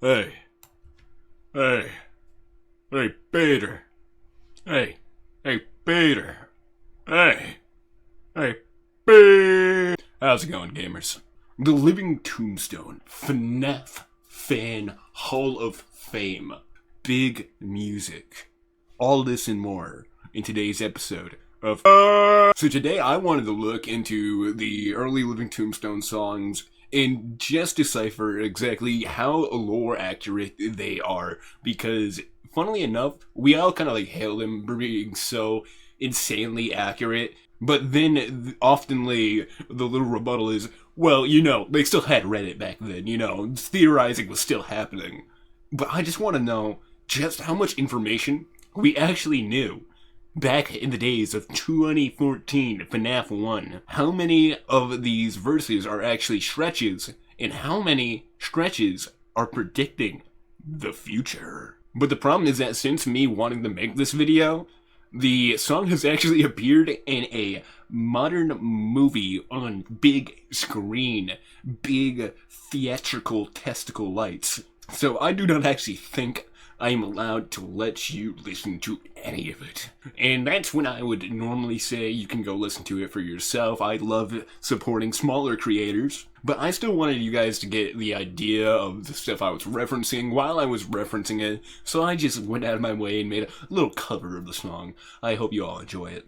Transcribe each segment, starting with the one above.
Hey, hey, hey, Peter. Hey, Peter. Hey, Peter. How's it going, gamers? The Living Tombstone FNAF Fan Hall of Fame. Big music. All this and more in today's episode of So today I wanted to look into the early Living Tombstone songs and just decipher exactly how lore accurate they are, because funnily enough, we all kind of hail them for being so insanely accurate, but then oftenly the little rebuttal is, well, they still had Reddit back then, theorizing was still happening. But I just want to know just how much information we actually knew back in the days of 2014 FNAF 1. How many of these verses are actually stretches, and how many stretches are predicting the future? But the problem is that since me wanting to make this video, the song has actually appeared in a modern movie on big screen, big theatrical testicle lights. So I do not actually think I am allowed to let you listen to any of it. And that's when I would normally say you can go listen to it for yourself. I love supporting smaller creators, but I still wanted you guys to get the idea of the stuff I was referencing while I was referencing it, so I just went out of my way and made a little cover of the song. I hope you all enjoy it.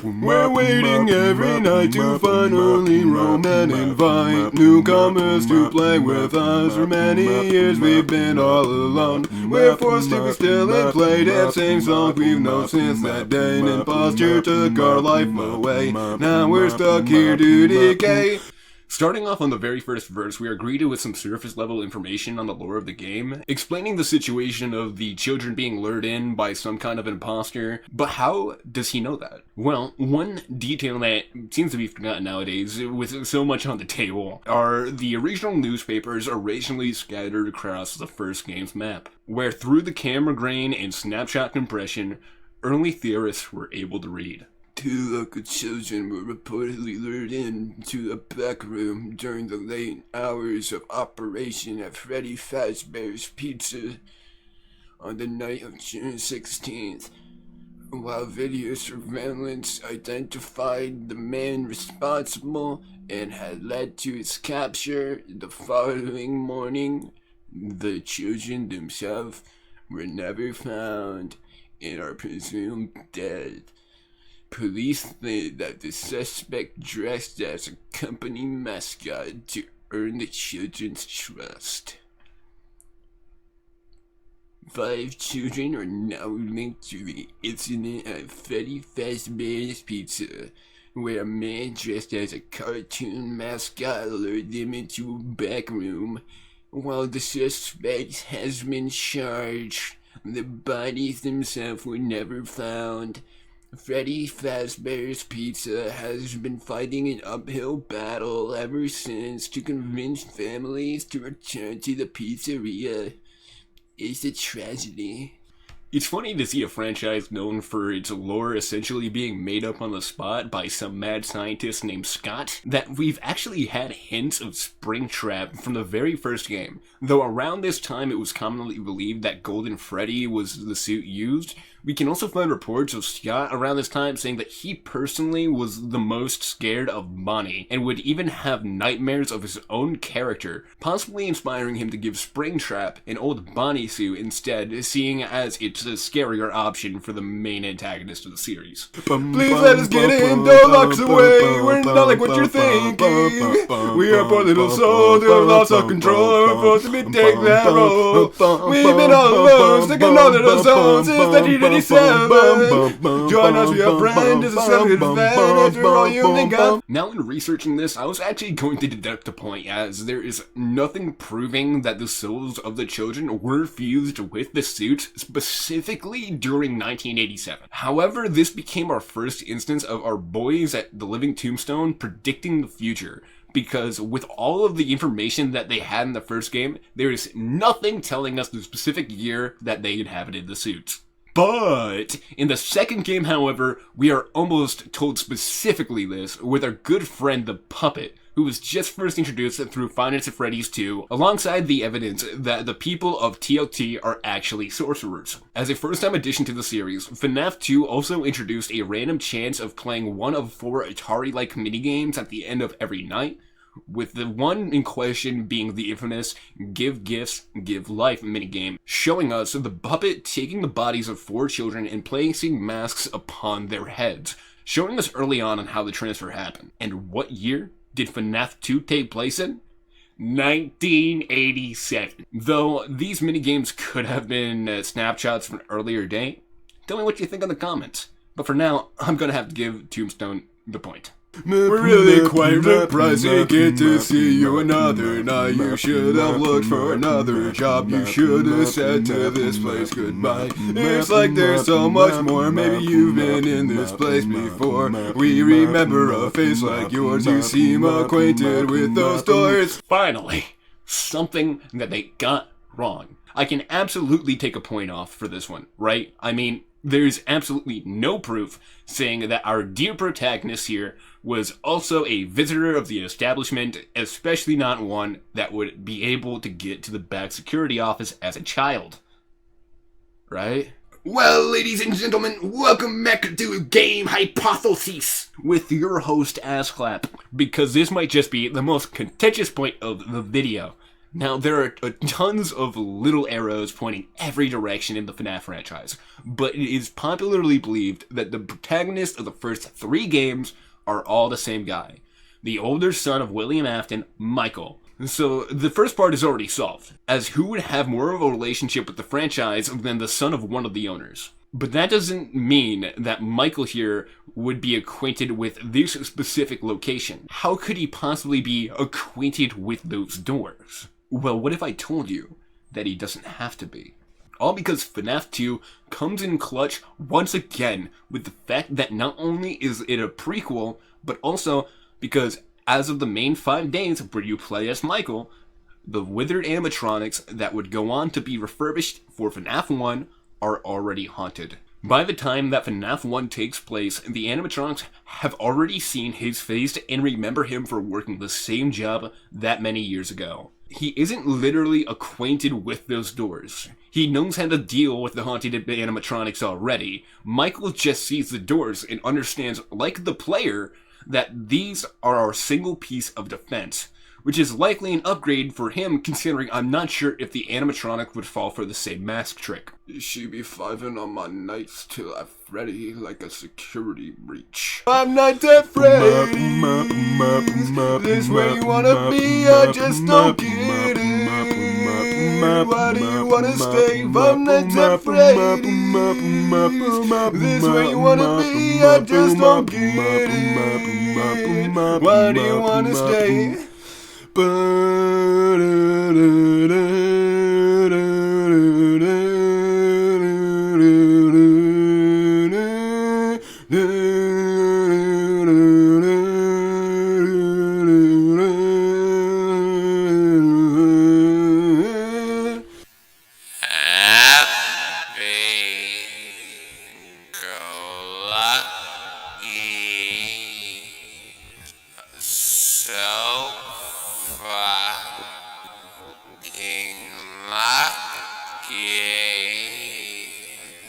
We're waiting every night to finally roam and invite newcomers to play with us. For many years we've been all alone. We're forced to be still and play that same song we've known since that day. An imposture took our life away. Now we're stuck here to decay. Starting off on the very first verse, we are greeted with some surface level information on the lore of the game, explaining the situation of the children being lured in by some kind of imposter. But how does he know that? Well, one detail that seems to be forgotten nowadays, with so much on the table, are the original newspapers originally scattered across the first game's map, where through the camera grain and snapshot compression, early theorists were able to read. 2 local children were reportedly lured into a back room during the late hours of operation at Freddy Fazbear's Pizza on the night of June 16th. While video surveillance identified the man responsible and had led to his capture the following morning, the children themselves were never found and are presumed dead. Police think that the suspect dressed as a company mascot to earn the children's trust. 5 children are now linked to the incident at Freddy Fazbear's Pizza, where a man dressed as a cartoon mascot lured them into a back room. While the suspect has been charged, the bodies themselves were never found. Freddy Fazbear's Pizza has been fighting an uphill battle ever since to convince families to return to the pizzeria. It's a tragedy. It's funny to see a franchise known for its lore essentially being made up on the spot by some mad scientist named Scott, that we've actually had hints of Springtrap from the very first game. Though around this time it was commonly believed that Golden Freddy was the suit used, we can also find reports of Scott around this time saying that he personally was the most scared of Bonnie, and would even have nightmares of his own character, possibly inspiring him to give Springtrap an old Bonnie suit instead, seeing as it's a scarier option for the main antagonist of the series. Please let us get in, don't lock us away, we're not like what you're thinking. We are poor little souls who have lost our control, we're forced to be take that role. We've been all alone, sticking on to the zone since 1987. Join us, we are friends, it's a second fan, after all you think of. Now in researching this, I was actually going to deduct a point, as there is nothing proving that the souls of the children were fused with the suits specifically during 1987. However, this became our first instance of our boys at the Living Tombstone predicting the future, because with all of the information that they had in the first game, there is nothing telling us the specific year that they inhabited the suits. But in the second game, however, we are almost told specifically this with our good friend the Puppet, who was just first introduced through Five Nights at Freddy's 2, alongside the evidence that the people of TLT are actually sorcerers. As a first-time addition to the series, FNAF 2 also introduced a random chance of playing one of 4 Atari-like minigames at the end of every night, with the one in question being the infamous Give Gifts, Give Life minigame, showing us the puppet taking the bodies of 4 children and placing masks upon their heads, showing us early on how the transfer happened. And what year did FNAF 2 take place in? 1987. Though these minigames could have been snapshots from an earlier date, tell me what you think in the comments. But for now, I'm gonna have to give Tombstone the point. We're really quite surprised to get to see you another night. You should have looked for another job. You should have said to this place goodbye. It's like there's so much more. Maybe you've been in this place before. We remember a face like yours. You seem acquainted with those doors. Finally, something that they got wrong. I can absolutely take a point off for this one, right? I mean, there's absolutely no proof saying that our dear protagonist here was also a visitor of the establishment, especially not one that would be able to get to the back security office as a child. Right? Well, ladies and gentlemen, welcome back to Game Hypothesis with your host, Assclap, because this might just be the most contentious point of the video. Now, there are tons of little arrows pointing every direction in the FNAF franchise, but it is popularly believed that the protagonists of the first 3 games are all the same guy. The older son of William Afton, Michael. So, the first part is already solved, as who would have more of a relationship with the franchise than the son of one of the owners? But that doesn't mean that Michael here would be acquainted with this specific location. How could he possibly be acquainted with those doors? Well, what if I told you that he doesn't have to be? All because FNAF 2 comes in clutch once again with the fact that not only is it a prequel, but also because as of the main 5 days where you play as Michael, the withered animatronics that would go on to be refurbished for FNAF 1 are already haunted. By the time that FNAF 1 takes place, the animatronics have already seen his face and remember him for working the same job that many years ago. He isn't literally acquainted with those doors. He knows how to deal with the haunted animatronics already. Michael just sees the doors and understands, like the player, that these are our single piece of defense, which is likely an upgrade for him considering I'm not sure if the animatronic would fall for the same mask trick. She be fiving on my nights till I Freddy like a security breach. I'm not that Freddy. This where you wanna be, I just don't get it. Why do you wanna stay? I'm not that Freddy. This where you wanna be, I just don't get it. Why do you wanna stay?